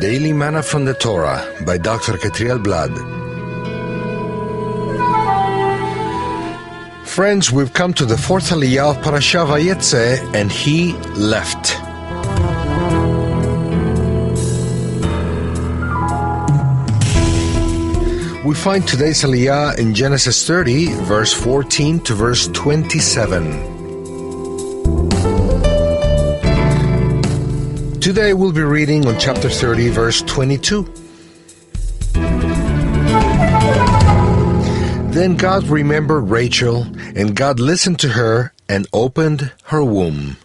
Daily Manna from the Torah by Dr. Ketriel Blad. Friends, we've come to the fourth Aliyah of Parashat Vayetseh, and he left. We find today's Aliyah in Genesis 30, verse 14 to verse 27. Today we'll be reading on chapter 30, verse 22. Then God remembered Rachel, and God listened to her and opened her womb.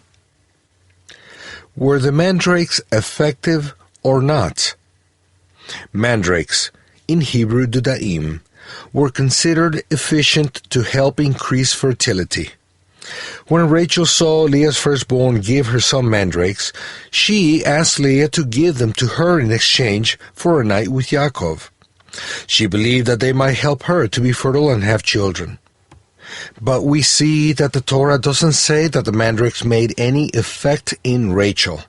Were the mandrakes effective or not? Mandrakes, in Hebrew dudaim, were considered efficient to help increase fertility. When Rachel saw Leah's firstborn give her some mandrakes, she asked Leah to give them to her in exchange for a night with Yaakov. She believed that they might help her to be fertile and have children. But we see that the Torah doesn't say that the mandrakes made any effect in Rachel.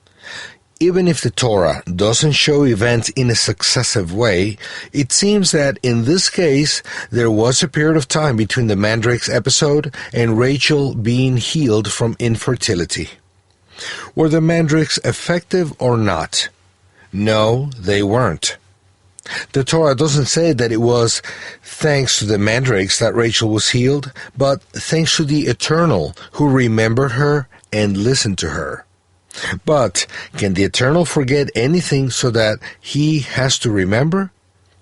Even if the Torah doesn't show events in a successive way, it seems that in this case there was a period of time between the mandrakes episode and Rachel being healed from infertility. Were the mandrakes effective or not? No, they weren't. The Torah doesn't say that it was thanks to the mandrakes that Rachel was healed, but thanks to the Eternal who remembered her and listened to her. But can the Eternal forget anything so that he has to remember?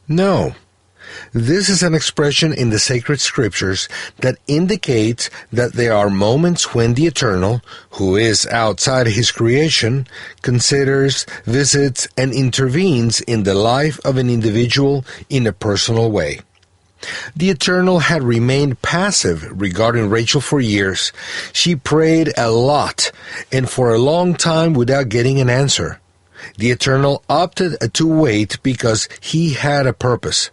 No. This is an expression in the sacred scriptures that indicates that there are moments when the Eternal, who is outside his creation, considers, visits, and intervenes in the life of an individual in a personal way. The Eternal had remained passive regarding Rachel for years. She prayed a lot and for a long time without getting an answer. The Eternal opted to wait because he had a purpose.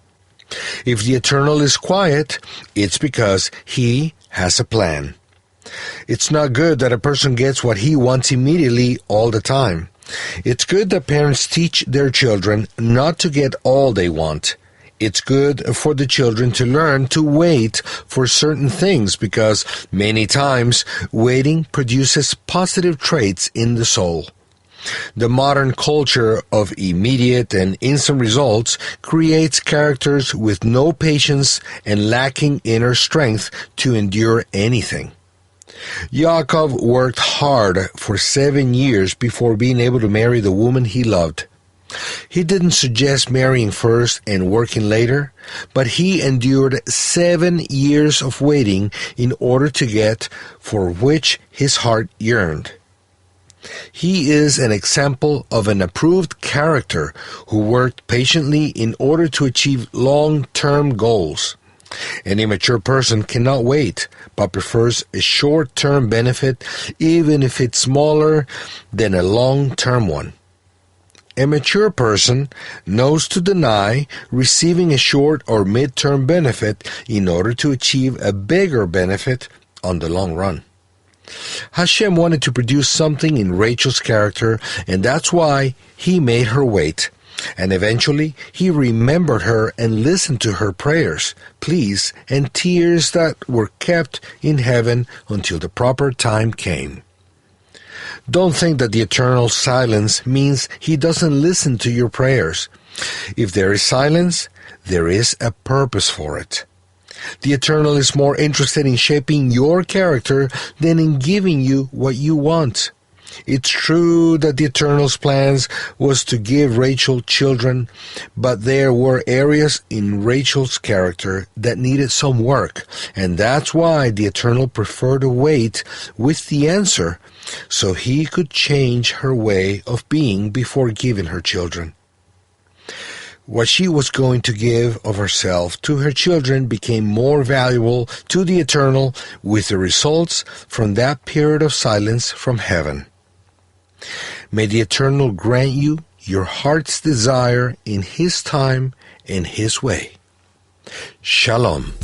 If the Eternal is quiet, it's because he has a plan. It's not good that a person gets what he wants immediately all the time. It's good that parents teach their children not to get all they want. It's good for the children to learn to wait for certain things because many times waiting produces positive traits in the soul. The modern culture of immediate and instant results creates characters with no patience and lacking inner strength to endure anything. Yaakov worked hard for 7 years before being able to marry the woman he loved. He didn't suggest marrying first and working later, but he endured 7 years of waiting in order to get for which his heart yearned. He is an example of an approved character who worked patiently in order to achieve long-term goals. An immature person cannot wait, but prefers a short-term benefit even if it's smaller than a long-term one. A mature person knows to deny receiving a short or mid-term benefit in order to achieve a bigger benefit on the long run. Hashem wanted to produce something in Rachel's character, and that's why he made her wait. And eventually, he remembered her and listened to her prayers, pleas, and tears that were kept in heaven until the proper time came. Don't think that the Eternal silence means he doesn't listen to your prayers. If there is silence, there is a purpose for it. The Eternal is more interested in shaping your character than in giving you what you want. It's true that the Eternal's plans was to give Rachel children, but there were areas in Rachel's character that needed some work, and that's why the Eternal preferred to wait with the answer so he could change her way of being before giving her children. What she was going to give of herself to her children became more valuable to the Eternal with the results from that period of silence from heaven. May the Eternal grant you your heart's desire in His time and His way. Shalom.